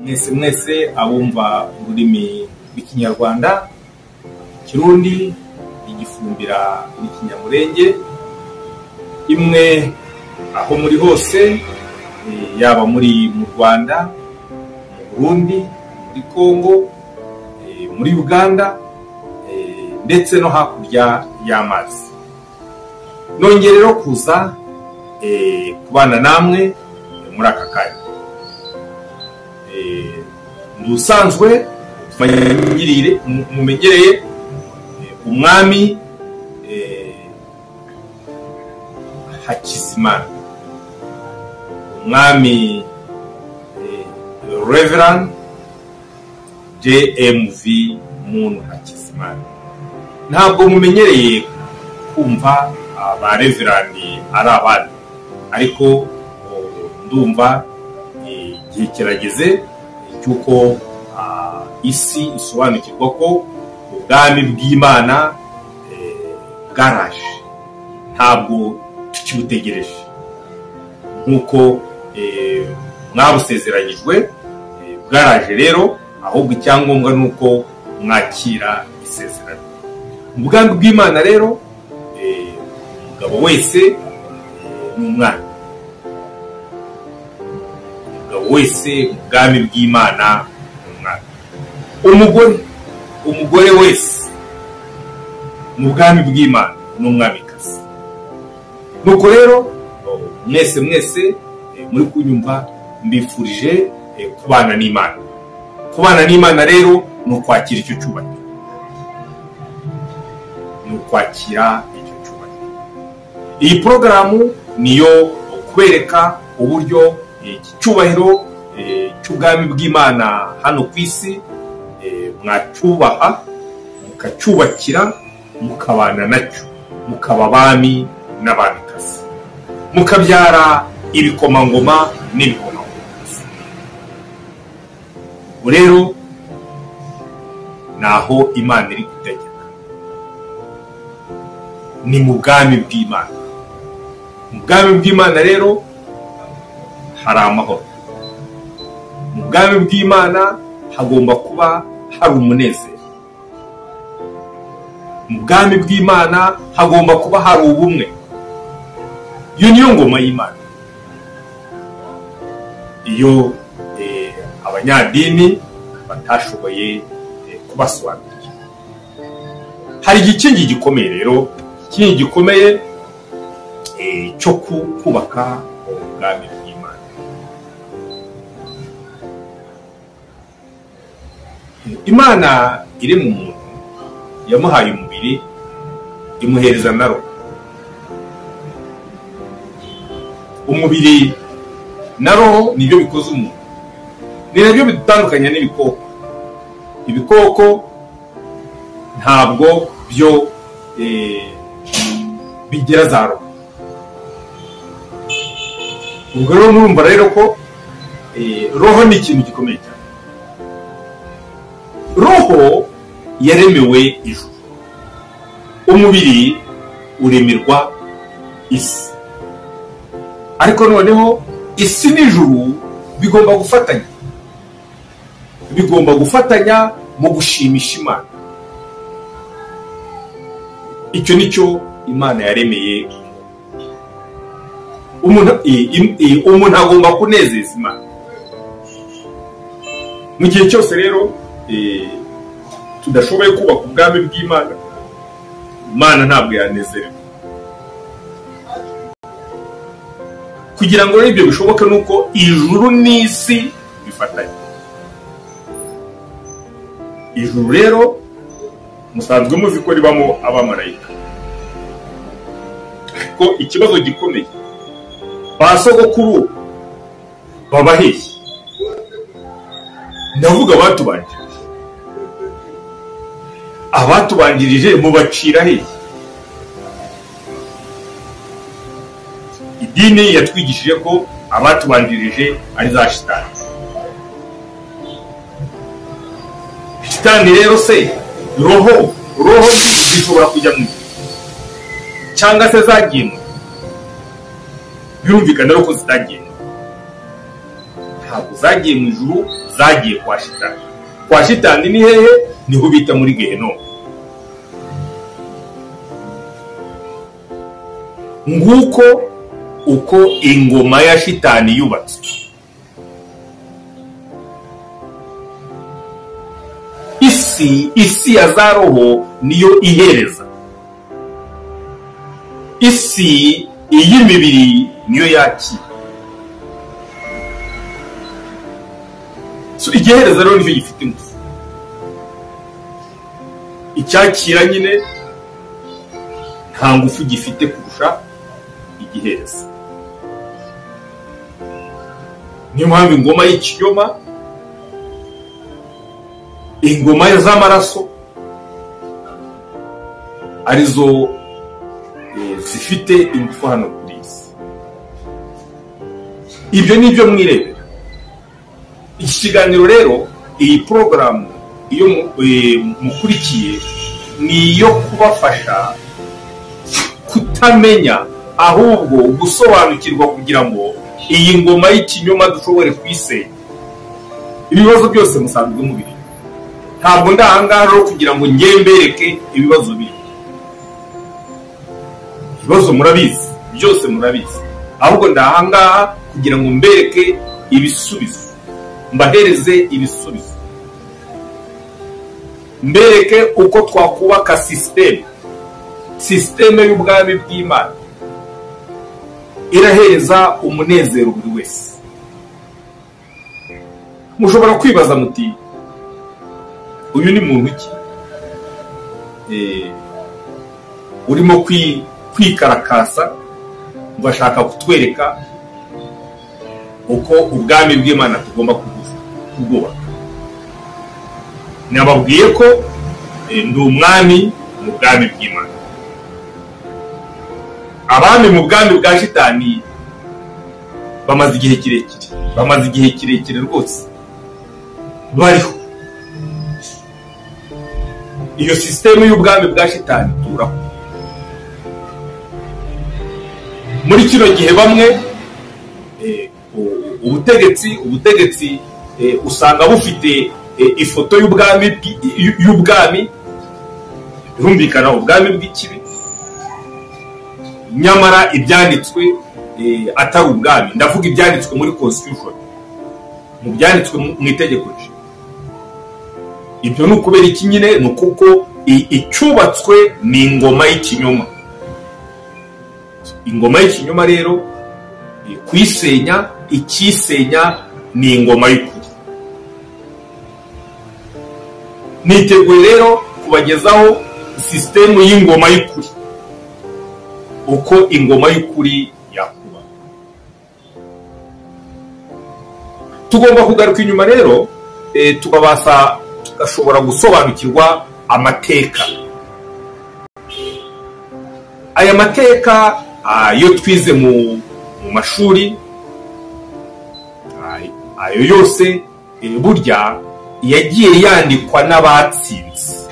mwese abumva ururimi rw'ikinyarwanda, Kirundi, Igifumbira n'ikinyamurenge, imwe aho muri hose, yaba muri mu Rwanda, mu Burundi, muri Kongo, muri Uganda, ndetse no hakurya y'amazi. Nongere rero kuza kubana namwe muri aka kanya. Ndusanzwe mumenyereye umwami Hakizimana, umwami Reverend JMV Muntu Hakizimana. Ntabwo mumenyereye kumva aba Reverend ari abandi, ariko ndumva igihe kirageze cyuko isi isobanukirwa ko ubwami bw'Imana bwaraje, ntabwo tukibutegereje nkuko mwabusezeranyijwe. Bwaraje rero, ahubwo icyangombwa nuko mwakira isezerano. Ubwami bw'Imana rero, umugabo wese n'umwana, umugabo wese ubwami bw'Imana n'umwana, umugore wese mu bwami bw'Imana n'umwamikazi. Nuko rero mwese muri kunyumva, mbifurije kubana n'Imana. Kubana n'Imana rero ni ukwakira icyo cyubahiro, ni ukwakira icyo cyubahiro. Iyi porogaramu niyo kwereka uburyo iki cyubahiro cy'ubwami bw'Imana hano ku isi mwacyubaha, mukacyubakira, mukabana nacyo, mukaba abami n'abamikazi, mukabyara ibikomangoma n'ibikomangoma. Rero naho Imana iri gutegeka, ni mu bwami bw'Imana. Mu bwami bw'Imana rero hari amahoro. Mu bwami bw'Imana hagomba kuba hari umunezero. Mu bwami bw'Imana hagomba kuba hari ubumwe. Iyo niyo ngoma y'Imana. Iyo abanyadini batashoboye kubasobanurira, hari igikingi gikomeye rero, ikingi gikomeye cyo kubaka ubwami bw'Imana. Imana iri mu muntu, yamuhaye umubiri, imuhereza na roho. Umubiri na roho nibyo bikoze umuntu, ni nabyo bitandukanye n'ibikoko. Ibikoko ntabwo byo bigira za roho. Ubwo rero murumva rero ko roho ni ikintu gikomeye cyane. Roho yaremewe ijuru, umubiri uremerwa isi. Ariko noneho isi n'ijuru bigomba gufatanya, bigomba gufatanya mu gushimisha Imana. Icyo nicyo Imana yaremeye umuntu agomba kunezeza Imana. Mu gihe cyose rero tudashoboye kubaka ubwami bw'Imana, Imana ntabwo yanezerewe. Kugira ngo ibyo bishoboke nuko ijuru n'isi bifatanye. Ijuru rero musanzwe muzi ko ribamo abamarayika, ariko ikibazo gikomeye, ba sogokuru baba hehe? Ndavuga abatubanjirije mubacira hehe? Idini yatwigishije ko abatubanjirije ari za shitani. Shitani rero se roho zishobora kujya mu cyangwa se zagiye, birumvikana ko zitagiye. ntabwo zagiye mu ijuru, zagiye kwa shitani. Kwa shitani ni hehe? Niho bita muri Gehinomu. Nguko uko ingoma ya shitani yubatswe. Isi ya za roho niyo ihereza. Isi y'imibiri niyo yakira. So igihereza rero nicyo gifite ingufu. Icyakira nyine nta ngufu gifite kurusha igihereza. Niyo mpamvu ingoma y'ikinyoma, ingoma z'amaraso arizo zifite ingufu hano kuri isi. Ibyo nibyo mwirebera. Iki kiganiro rero, iyi porogaramu iyo mukurikiye ni iyo kubafasha kutamenya, ahubwo gusobanukirwa kugira ngo iyi ngoma y'ikinyoma dushobore kwisenya. Ibibazo byose musanzwe mubiri. Ntabwo ndahangaha rero kugira ngo ngembereke ibibazo biri. Ibibazo murabizi, byose murabizi. Ahubwo ndahangaha kugira ngo mbereke ibisubizo. Mbahereze ibisubizo. Mbereke uko twakubaka systeme y'ubwami bw'Imana irahereza umunezero buri wese. Mushobora kwibaza muti, uyu ni muntu ki? Urimo kwikarakasa ngo ashaka kutwereka uko ubwami bw'Imana tugomba kubwubaka. Nababwiye ko ndi umwami mu bwami bw'Imana. Abami mu bwami bwa shitani bamaze igihe kirekire rwose bariho. Iyo systeme y'ubwami bwa shitani turaho. Muri kino gihe bamwe ubutegetsi usanga bufite ifoto y'ubwami birumvikana ubwami bw'ikibi, nyamara ibyanditswe atari ubwami. Ndavuga ibyanditswe muri constitution, mu byanditswe mu itegeko rye. Ibyo ni ukubera iki nyine? Ni kuko icyubatswe ni ingoma y'ikinyoma. Ingoma y'ikinyoma rero kuyisenya, ikisenya ni ingoma y'ukuri. Niteguye rero kubagezaho systeme y'ingoma y'ukuri, uko ingoma y'ukuri yakuba. Tugomba kugaruka inyuma rero tugashobora gusobanukirwa amateka. Aya mateka yo twize mu mashuri, ayo yose burya yagiye yandikwa n'abatsinze,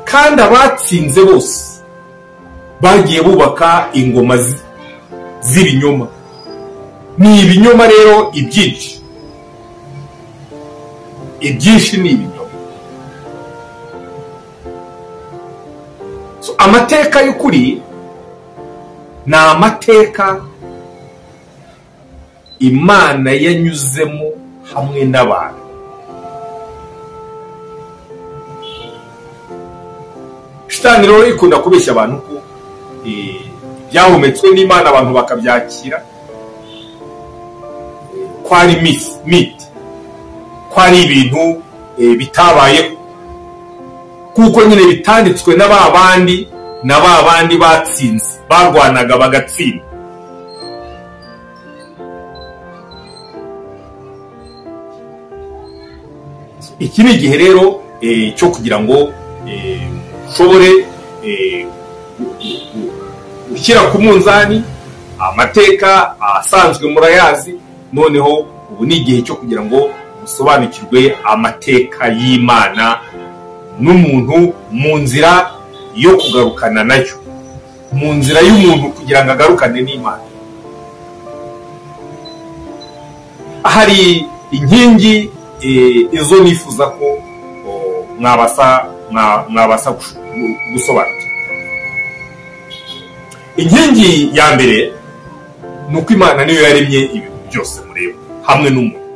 kandi abatsinze bose bagiye bubaka ingoma z'ibinyoma. Ni ibinyoma rero ibyinshi ni ibinyoma. So amateka y'ukuri ni amateka Imana yanyuzemo hamwe n'abantu. Shitani rero ikunda kubeshya abantu ko byahumetswe n'Imana abantu bakabyakira, ko ari myth, ko ari ibintu bitabayeho, kuko nyine bitanditswe na babandi batsinze, barwanaga bagatsinda. Iki ni igihe rero cyo kugira ngo ushobore gushyira ku munzani amateka asanzwe murayazi. Noneho ubu ni igihe cyo kugira ngo musobanukirwe amateka y'Imana n'umuntu mu nzira yo kugarukana nayo, mu nzira y'umuntu kugira ngo agarukane n'Imana. hari inkingi izo nifuza ko mwabasa gusobanukirwa. Inkingi ya mbere ni uko Imana niyo yaremye ibintu byose mureba hamwe n'umuntu.